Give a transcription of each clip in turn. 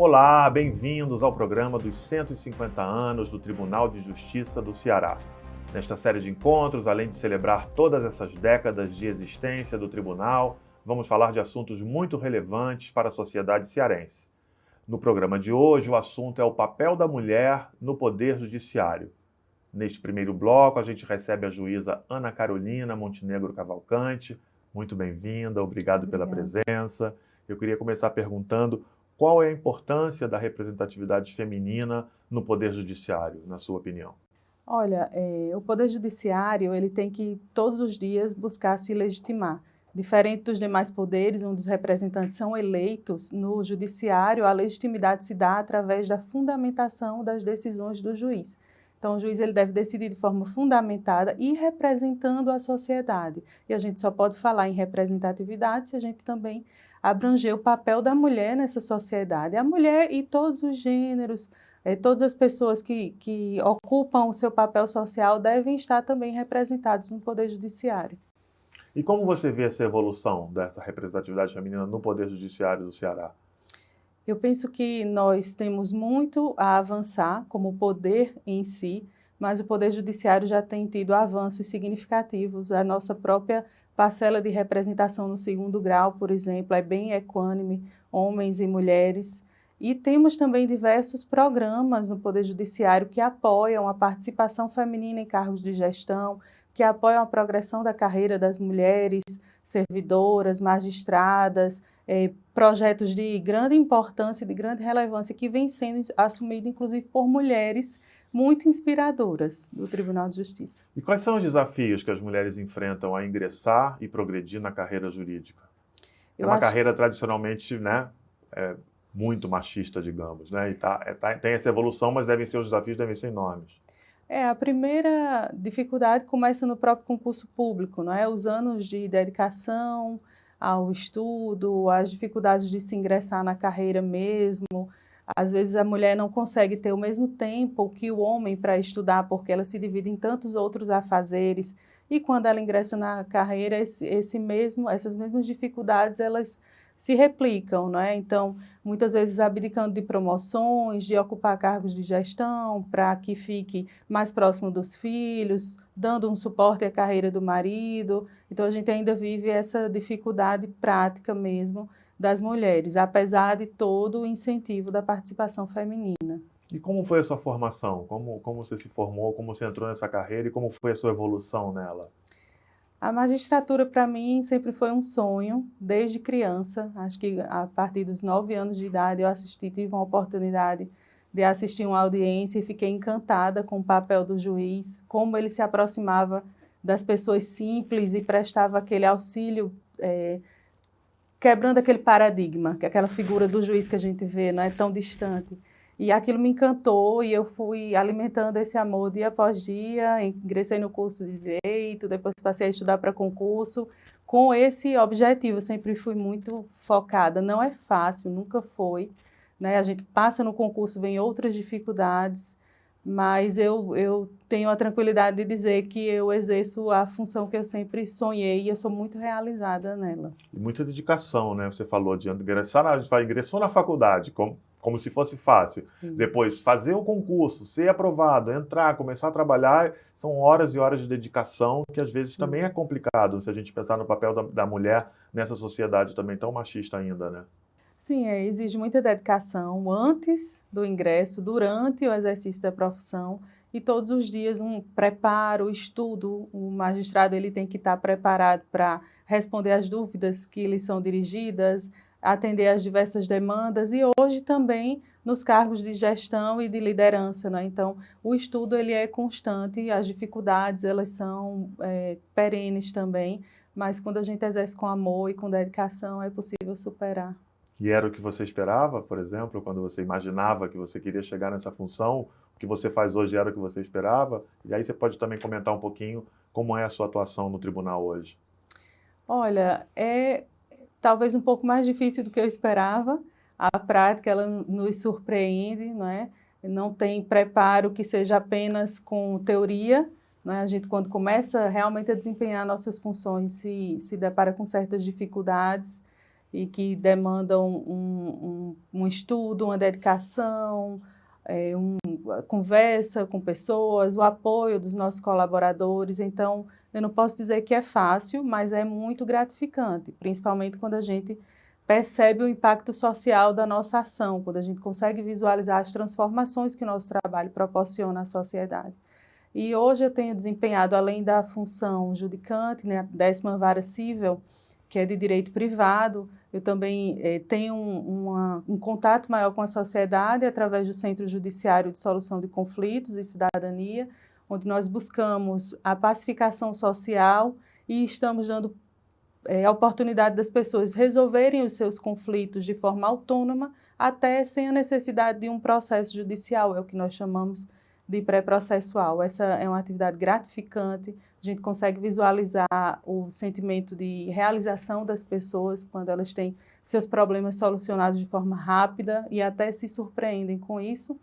Olá, bem-vindos ao programa dos 150 anos do Tribunal de Justiça do Ceará. Nesta série de encontros, além de celebrar todas essas décadas de existência do Tribunal, vamos falar de assuntos muito relevantes para a sociedade cearense. No programa de hoje, o assunto é o papel da mulher no Poder Judiciário. Neste primeiro bloco, a gente recebe a juíza Ana Carolina Montenegro Cavalcante. Muito bem-vinda, obrigado pela presença. Eu queria começar perguntando qual é a importância da representatividade feminina no Poder Judiciário, na sua opinião? Olha, o Poder Judiciário ele tem que todos os dias buscar se legitimar. Diferente dos demais poderes, onde os representantes são eleitos, no Judiciário a legitimidade se dá através da fundamentação das decisões do juiz. Então, o juiz ele deve decidir de forma fundamentada e representando a sociedade. E a gente só pode falar em representatividade se a gente também abranger o papel da mulher nessa sociedade. A mulher e todos os gêneros, todas as pessoas que ocupam o seu papel social devem estar também representados no Poder Judiciário. E como você vê essa evolução dessa representatividade feminina no Poder Judiciário do Ceará? Eu penso que nós temos muito a avançar como poder em si, mas o Poder Judiciário já tem tido avanços significativos. A nossa própria parcela de representação no segundo grau, por exemplo, é bem equânime, homens e mulheres. E temos também diversos programas no Poder Judiciário que apoiam a participação feminina em cargos de gestão, que apoiam a progressão da carreira das mulheres, servidoras, magistradas, projetos de grande importância, de grande relevância, que vêm sendo assumidos, inclusive, por mulheres muito inspiradoras do Tribunal de Justiça. E quais são os desafios que as mulheres enfrentam a ingressar e progredir na carreira jurídica? É uma carreira tradicionalmente, né, muito machista, digamos, né? E tem essa evolução, mas os desafios devem ser enormes. A primeira dificuldade começa no próprio concurso público, não é? Os anos de dedicação ao estudo, as dificuldades de se ingressar na carreira mesmo. Às vezes a mulher não consegue ter o mesmo tempo que o homem para estudar, porque ela se divide em tantos outros afazeres. E quando ela ingressa na carreira, essas mesmas dificuldades, elas se replicam, não é? Então, muitas vezes abdicando de promoções, de ocupar cargos de gestão, para que fique mais próximo dos filhos, dando um suporte à carreira do marido. Então, a gente ainda vive essa dificuldade prática mesmo das mulheres, apesar de todo o incentivo da participação feminina. E como foi a sua formação? Como você se formou, como você entrou nessa carreira e como foi a sua evolução nela? A magistratura, para mim, sempre foi um sonho, desde criança. Acho que a partir dos 9 anos de idade eu tive uma oportunidade de assistir uma audiência e fiquei encantada com o papel do juiz, como ele se aproximava das pessoas simples e prestava aquele auxílio, quebrando aquele paradigma, que aquela figura do juiz que a gente vê não é tão distante. E aquilo me encantou e eu fui alimentando esse amor dia após dia, ingressei no curso de Direito, depois passei a estudar para concurso, com esse objetivo, eu sempre fui muito focada. Não é fácil, nunca foi, né? A gente passa no concurso, vem outras dificuldades, mas eu tenho a tranquilidade de dizer que eu exerço a função que eu sempre sonhei e eu sou muito realizada nela. E muita dedicação, né? Você falou de ingressar, a gente ingressou na faculdade, como se fosse fácil. Isso. Depois, fazer o concurso, ser aprovado, entrar, começar a trabalhar, são horas e horas de dedicação, que às vezes também é complicado, se a gente pensar no papel da mulher nessa sociedade também tão machista ainda, né? Sim, exige muita dedicação antes do ingresso, durante o exercício da profissão e todos os dias um preparo, estudo. O magistrado ele tem que estar preparado para responder às dúvidas que lhe são dirigidas, atender às diversas demandas e hoje também nos cargos de gestão e de liderança, né? Então, o estudo ele é constante, as dificuldades elas são perenes também, mas quando a gente exerce com amor e com dedicação é possível superar. E era o que você esperava, por exemplo, quando você imaginava que você queria chegar nessa função? O que você faz hoje era o que você esperava? E aí você pode também comentar um pouquinho como é a sua atuação no tribunal hoje. Olha, talvez um pouco mais difícil do que eu esperava. A prática, ela nos surpreende, não é? Não tem preparo que seja apenas com teoria, não é? A gente, quando começa realmente a desempenhar nossas funções, se depara com certas dificuldades e que demandam um estudo, uma dedicação, uma conversa com pessoas, o apoio dos nossos colaboradores. Então, eu não posso dizer que é fácil, mas é muito gratificante, principalmente quando a gente percebe o impacto social da nossa ação, quando a gente consegue visualizar as transformações que o nosso trabalho proporciona à sociedade. E hoje eu tenho desempenhado, além da função judicante, né, a 10ª Vara Cível, que é de direito privado, eu também tenho um contato maior com a sociedade através do Centro Judiciário de Solução de Conflitos e Cidadania, onde nós buscamos a pacificação social e estamos dando a oportunidade das pessoas resolverem os seus conflitos de forma autônoma, até sem a necessidade de um processo judicial, é o que nós chamamos de pré-processual. Essa é uma atividade gratificante, a gente consegue visualizar o sentimento de realização das pessoas quando elas têm seus problemas solucionados de forma rápida e até se surpreendem com isso.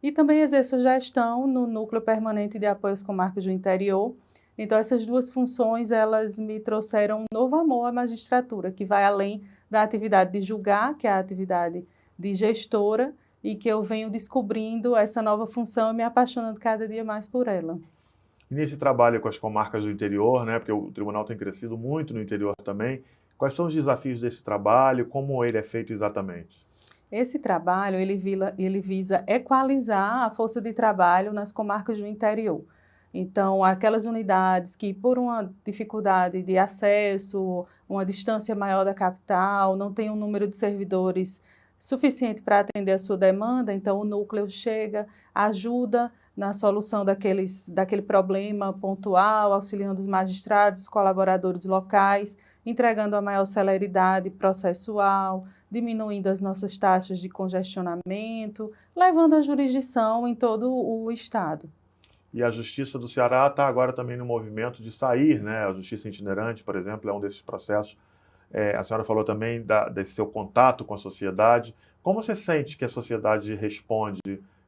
E também exerço gestão no Núcleo Permanente de Apoio às Comarcas do Interior. Então, essas duas funções, elas me trouxeram um novo amor à magistratura, que vai além da atividade de julgar, que é a atividade de gestora, e que eu venho descobrindo essa nova função e me apaixonando cada dia mais por ela. E nesse trabalho com as comarcas do interior, né, porque o tribunal tem crescido muito no interior também, quais são os desafios desse trabalho, como ele é feito exatamente? Esse trabalho, ele visa equalizar a força de trabalho nas comarcas do interior. Então, aquelas unidades que, por uma dificuldade de acesso, uma distância maior da capital, não tem um número de servidores suficiente para atender a sua demanda, então o núcleo chega, ajuda na solução daquele problema pontual, auxiliando os magistrados, os colaboradores locais, entregando a maior celeridade processual, diminuindo as nossas taxas de congestionamento, levando a jurisdição em todo o estado. E a Justiça do Ceará está agora também no movimento de sair, né? A Justiça Itinerante, por exemplo, é um desses processos. A senhora falou também desse seu contato com a sociedade. Como você sente que a sociedade responde?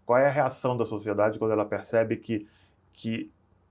Qual é a reação da sociedade quando ela percebe que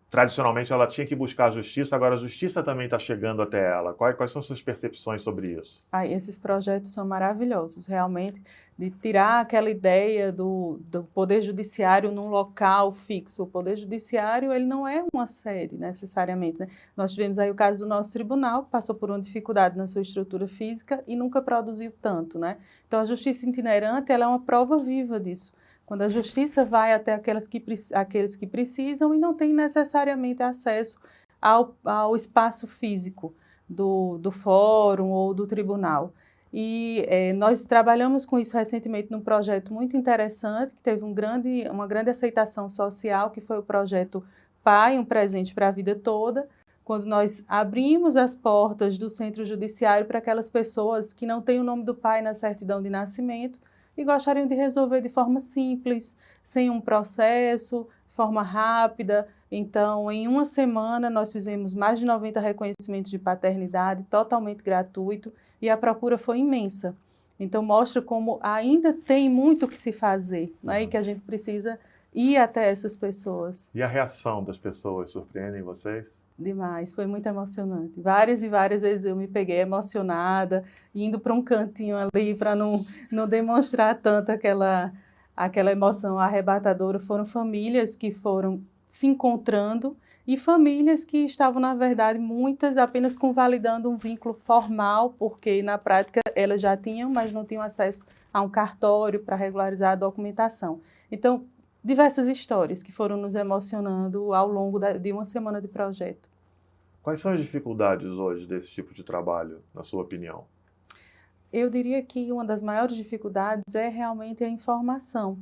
tradicionalmente ela tinha que buscar a justiça, agora a justiça também está chegando até ela? Quais são suas percepções sobre isso? Esses projetos são maravilhosos, realmente, de tirar aquela ideia do Poder Judiciário num local fixo. O Poder Judiciário, ele não é uma sede, necessariamente, né? Nós tivemos aí o caso do nosso tribunal, que passou por uma dificuldade na sua estrutura física e nunca produziu tanto, né? Então, a justiça itinerante, ela é uma prova viva disso. Quando a justiça vai até aqueles que precisam e não tem necessariamente acesso ao espaço físico do fórum ou do tribunal. E nós trabalhamos com isso recentemente num projeto muito interessante, que teve uma grande aceitação social, que foi o projeto Pai, um presente para a vida toda, quando nós abrimos as portas do centro judiciário para aquelas pessoas que não têm o nome do pai na certidão de nascimento, e gostariam de resolver de forma simples, sem um processo, de forma rápida. Então, em uma semana, nós fizemos mais de 90 reconhecimentos de paternidade, totalmente gratuito, e a procura foi imensa. Então, mostra como ainda tem muito que se fazer, né? E que a gente precisa ir até essas pessoas. E a reação das pessoas surpreendem vocês? Demais, foi muito emocionante. Várias e várias vezes eu me peguei emocionada, indo para um cantinho ali para não demonstrar tanto aquela emoção arrebatadora. Foram famílias que foram se encontrando e famílias que estavam, na verdade, muitas apenas convalidando um vínculo formal, porque na prática elas já tinham, mas não tinham acesso a um cartório para regularizar a documentação. Então, diversas histórias que foram nos emocionando ao longo de uma semana de projeto. Quais são as dificuldades hoje desse tipo de trabalho, na sua opinião? Eu diria que uma das maiores dificuldades é realmente a informação.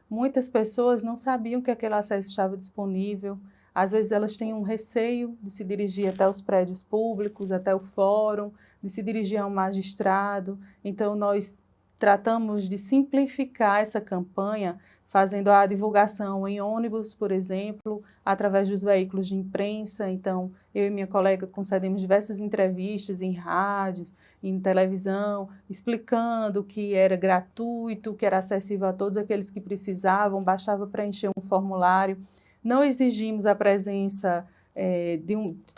Muitas pessoas não sabiam que aquele acesso estava disponível. Às vezes elas têm um receio de se dirigir até os prédios públicos, até o fórum, de se dirigir a um magistrado. Então, nós tratamos de simplificar essa campanha, fazendo a divulgação em ônibus, por exemplo, através dos veículos de imprensa. Então, eu e minha colega concedemos diversas entrevistas em rádios, em televisão, explicando que era gratuito, que era acessível a todos aqueles que precisavam, bastava preencher um formulário. Não exigimos a presença,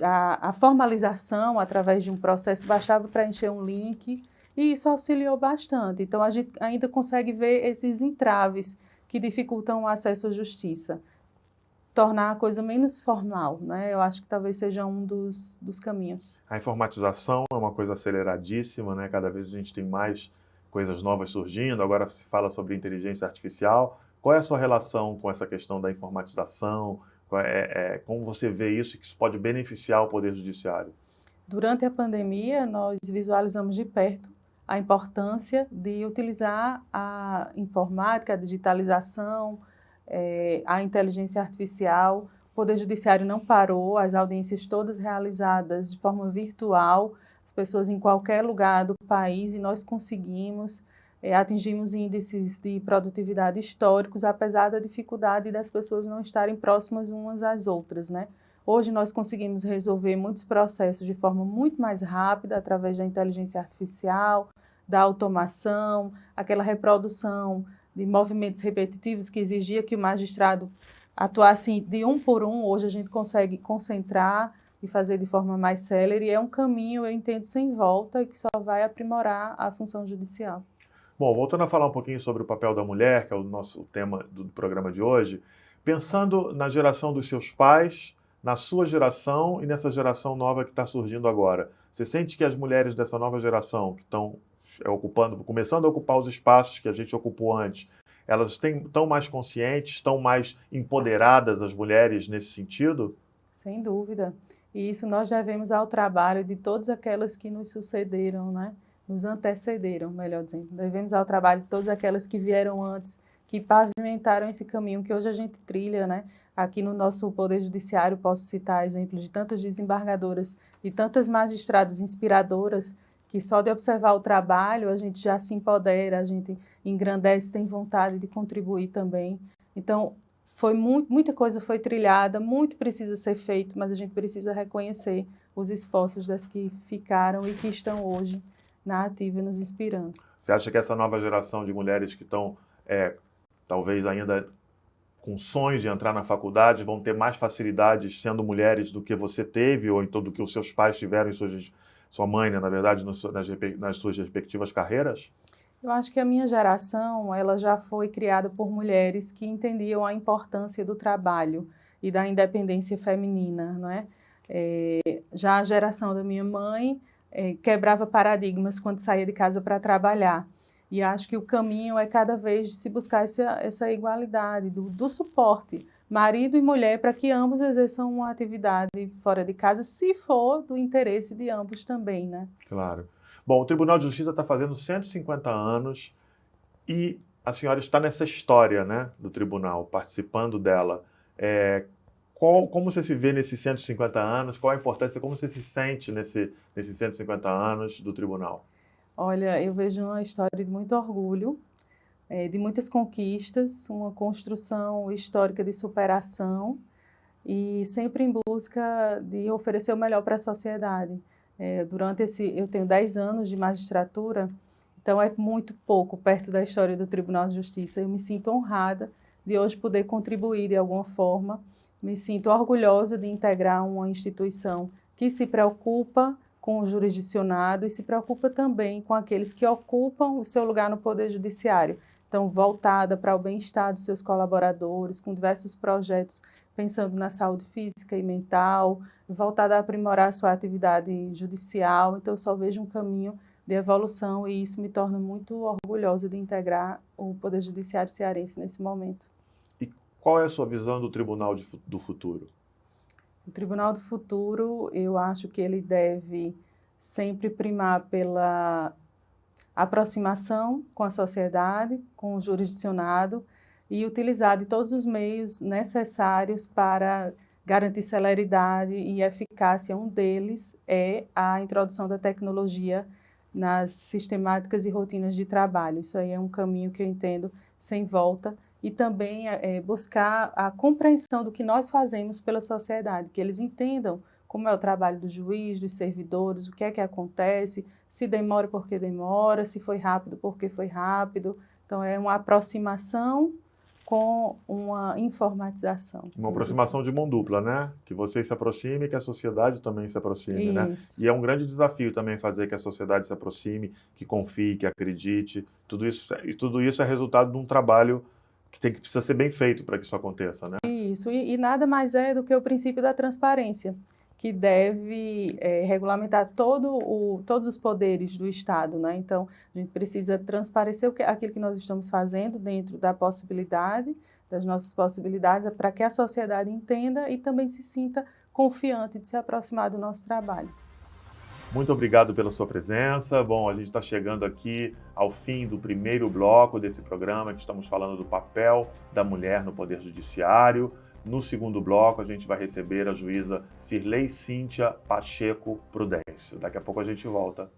a formalização através de um processo, bastava preencher um link. E isso auxiliou bastante. Então, a gente ainda consegue ver esses entraves que dificultam o acesso à justiça. Tornar a coisa menos formal, né? Eu acho que talvez seja um dos caminhos. A informatização é uma coisa aceleradíssima, né? Cada vez a gente tem mais coisas novas surgindo, agora se fala sobre inteligência artificial. Qual é a sua relação com essa questão da informatização? Como você vê isso, que isso pode beneficiar o Poder Judiciário? Durante a pandemia, nós visualizamos de perto a importância de utilizar a informática, a digitalização, a inteligência artificial. O Poder Judiciário não parou, as audiências todas realizadas de forma virtual, as pessoas em qualquer lugar do país, e nós conseguimos, atingimos índices de produtividade históricos, apesar da dificuldade das pessoas não estarem próximas umas às outras, né? Hoje nós conseguimos resolver muitos processos de forma muito mais rápida, através da inteligência artificial, da automação, aquela reprodução de movimentos repetitivos que exigia que o magistrado atuasse de um por um. Hoje a gente consegue concentrar e fazer de forma mais célere. É um caminho, eu entendo, sem volta, e que só vai aprimorar a função judicial. Bom, voltando a falar um pouquinho sobre o papel da mulher, que é o nosso tema do programa de hoje, pensando na geração dos seus pais, na sua geração e nessa geração nova que está surgindo agora, você sente que as mulheres dessa nova geração, que estão começando a ocupar os espaços que a gente ocupou antes, elas estão mais conscientes, estão mais empoderadas, as mulheres, nesse sentido? Sem dúvida. E isso nós devemos ao trabalho de todas aquelas que nos sucederam, né? Nos antecederam, melhor dizendo. Devemos ao trabalho de todas aquelas que vieram antes, que pavimentaram esse caminho que hoje a gente trilha, né? Aqui no nosso Poder Judiciário, posso citar exemplos de tantas desembargadoras e tantas magistradas inspiradoras que só de observar o trabalho a gente já se empodera, a gente engrandece, tem vontade de contribuir também. Então, muita coisa foi trilhada, muito precisa ser feito, mas a gente precisa reconhecer os esforços das que ficaram e que estão hoje na ativa nos inspirando. Você acha que essa nova geração de mulheres que estão, talvez ainda com sonhos de entrar na faculdade, vão ter mais facilidades sendo mulheres do que você teve, ou então do que os seus pais tiveram em sua mãe, né, na verdade, nas suas respectivas carreiras? Eu acho que a minha geração, ela já foi criada por mulheres que entendiam a importância do trabalho e da independência feminina, não é? Já a geração da minha mãe quebrava paradigmas quando saía de casa para trabalhar. E acho que o caminho é cada vez de se buscar essa igualdade, do suporte, marido e mulher, para que ambos exerçam uma atividade fora de casa, se for do interesse de ambos também, né? Claro. Bom, o Tribunal de Justiça está fazendo 150 anos e a senhora está nessa história, né, do tribunal, participando dela. Como você se vê nesses 150 anos? Qual a importância? Como você se sente nesses 150 anos do tribunal? Olha, eu vejo uma história de muito orgulho, de muitas conquistas, uma construção histórica de superação e sempre em busca de oferecer o melhor para a sociedade. Eu tenho 10 anos de magistratura, então é muito pouco perto da história do Tribunal de Justiça. Eu me sinto honrada de hoje poder contribuir de alguma forma, me sinto orgulhosa de integrar uma instituição que se preocupa com o jurisdicionado e se preocupa também com aqueles que ocupam o seu lugar no Poder Judiciário. Então, voltada para o bem-estar dos seus colaboradores, com diversos projetos pensando na saúde física e mental, voltada a aprimorar a sua atividade judicial. Então, eu só vejo um caminho de evolução e isso me torna muito orgulhosa de integrar o Poder Judiciário cearense nesse momento. E qual é a sua visão do Tribunal do Futuro? O Tribunal do Futuro, eu acho que ele deve sempre primar pela aproximação com a sociedade, com o jurisdicionado e utilizar de todos os meios necessários para garantir celeridade e eficácia. Um deles é a introdução da tecnologia nas sistemáticas e rotinas de trabalho. Isso aí é um caminho que eu entendo sem volta. E também buscar a compreensão do que nós fazemos pela sociedade, que eles entendam como é o trabalho do juiz, dos servidores, o que é que acontece, se demora porque demora, se foi rápido porque foi rápido. Então, é uma aproximação com uma informatização. Uma aproximação de mão dupla, né? Que vocês se aproximem e que a sociedade também se aproxime, né? E é um grande desafio também fazer que a sociedade se aproxime, que confie, que acredite. Tudo isso é resultado de um trabalho que precisa ser bem feito para que isso aconteça, né? Isso, e nada mais é do que o princípio da transparência, que deve regulamentar todos os poderes do Estado, né? Então, a gente precisa transparecer aquilo que nós estamos fazendo dentro da possibilidade, das nossas possibilidades, para que a sociedade entenda e também se sinta confiante de se aproximar do nosso trabalho. Muito obrigado pela sua presença. Bom, a gente está chegando aqui ao fim do primeiro bloco desse programa, que estamos falando do papel da mulher no Poder Judiciário. No segundo bloco, a gente vai receber a juíza Cirlei Cíntia Pacheco Prudêncio. Daqui a pouco a gente volta.